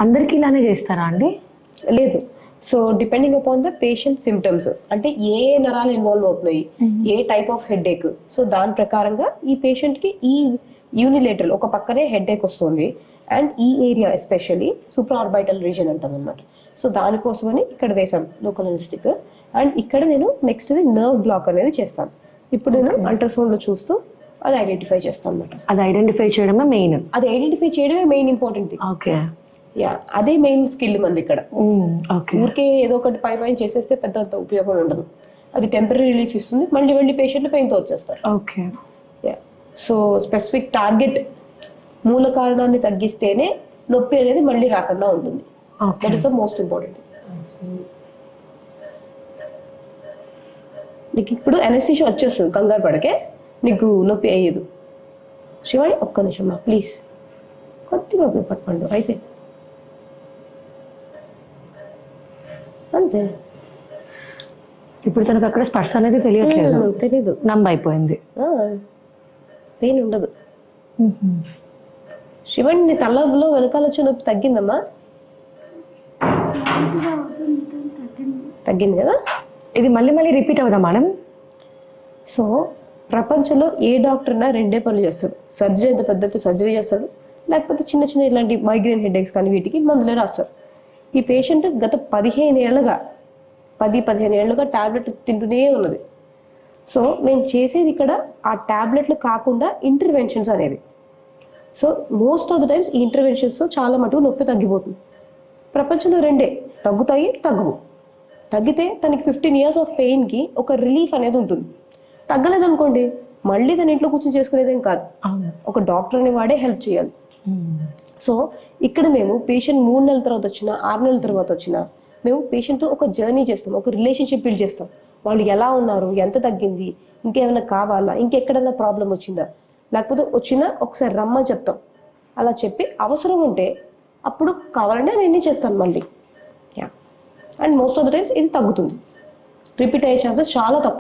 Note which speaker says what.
Speaker 1: అందరికి ఇలానే చేస్తారా అండి?
Speaker 2: లేదు. So depending upon the patient symptoms, అంటే ఏ నరాలు ఇన్వాల్వ్ అవుతున్నాయి, ఏ type of headache, so దాని ప్రకారంగా ఈ పేషెంట్ కి ఈ యూనిలేటరల్ ఒక పక్కనే హెడ్ ఏక్ వస్తుంది అండ్ ఈ ఏరియా ఎస్పెషల్లీ సూపర్ ఆర్బైటల్ రీజన్ అంటాం అనమాట. సో దానికోసమని ఇక్కడ వేసాం లోకల్ అనెస్థెటిక్. అండ్ ఇక్కడ నేను నెక్స్ట్ నర్వ్ బ్లాక్ అనేది చేస్తాను. ఇప్పుడు నేను అల్ట్రాసౌండ్ లో చూస్తూ అది ఐడెంటిఫై చేస్తాను అనమాట.
Speaker 1: అది ఐడెంటిఫై చేయడమే మెయిన్.
Speaker 2: అది ఐడెంటిఫై చేయడమే మెయిన్ ఇంపార్టెంట్.
Speaker 1: ఓకే,
Speaker 2: యా, అదే మెయిన్ స్కిల్ మంది ఇక్కడ. ఊరికే ఏదో ఒకటి పై పైన చేసేస్తే పెద్ద ఉపయోగం ఉండదు. అది టెంపరీ రిలీఫ్ ఇస్తుంది, మళ్ళీ వెళ్ళి పేషెంట్లు పెయిన్తో వచ్చేస్తారు.
Speaker 1: Okay,
Speaker 2: yeah. So specific target మూల కారణాన్ని తగ్గిస్తేనే నొప్పి అనేది మళ్ళీ రాకుండా ఉంటుంది. That is the most important. నీకు ఇప్పుడు ఎనస్థీషియా వచ్చేస్తుంది, కంగారు పడకే, నీకు నొప్పి అయ్యేదు. శివాని ఒక్క నిమిషం మా ప్లీజ్, కొద్దిగా పట్టుకోండి, అయిపోయింది అంతే.
Speaker 1: ఇప్పుడు తనకు అక్కడ స్పర్శ అనేది తెలియట్లేదు,
Speaker 2: తెలీదు,
Speaker 1: నంబ్ అయిపోయింది,
Speaker 2: పెయిన్ ఉండదు. శివన్, నీ తలలో వెనకాల వచ్చే నొప్పి తగ్గిందమ్మా? తగ్గింది కదా.
Speaker 1: ఇది మళ్ళీ మళ్ళీ రిపీట్ అవుదా మేడం?
Speaker 2: సో ప్రపంచంలో ఏ డాక్టర్ అయినా రెండే పనులు చేస్తాడు. సర్జరీ ఎంత పెద్ద సర్జరీ చేస్తాడు, లేకపోతే చిన్న చిన్న ఇలాంటి మైగ్రేన్ హెడేక్స్ కానీ వీటికి మందులే రాస్తారు. ఈ పేషెంట్ గత 15 ఏళ్ళుగా టాబ్లెట్ తింటూనే ఉన్నది. సో మేము చేసేది ఇక్కడ ఆ టాబ్లెట్లు కాకుండా ఇంటర్వెన్షన్స్ అనేవి. So most of the times ఈ ఇంటర్వెన్షన్స్ చాలా మటుకు నొప్పి తగ్గిపోతుంది. ప్రపంచంలో రెండే, తగ్గుతాయి, తగ్గవు. తగ్గితే తనకి 15 years ఆఫ్ పెయిన్కి ఒక రిలీఫ్ అనేది ఉంటుంది. తగ్గలేదనుకోండి, మళ్ళీ తన ఇంట్లో కూర్చొని చేసుకునేదేం కాదు, ఒక డాక్టర్ అని వాడే హెల్ప్ చేయాలి. సో ఇక్కడ మేము పేషెంట్ 3 నెలల తర్వాత వచ్చినా 6 నెలల తర్వాత వచ్చినా మేము పేషెంట్తో ఒక జర్నీ చేస్తాం, ఒక రిలేషన్షిప్ బిల్డ్ చేస్తాం. వాళ్ళు ఎలా ఉన్నారు, ఎంత తగ్గింది, ఇంకేమైనా కావాలా, ఇంకెక్కడైనా ప్రాబ్లం వచ్చిందా, లేకపోతే వచ్చినా ఒకసారి రమ్మని చెప్తాం. అలా చెప్పి అవసరం ఉంటే అప్పుడు కావాలంటే నేను చేస్తాను మళ్ళీ. And most of the times ఇది తగ్గుతుంది, రిపీట్ అయ్యే ఛాన్సెస్ చాలా తక్కువ.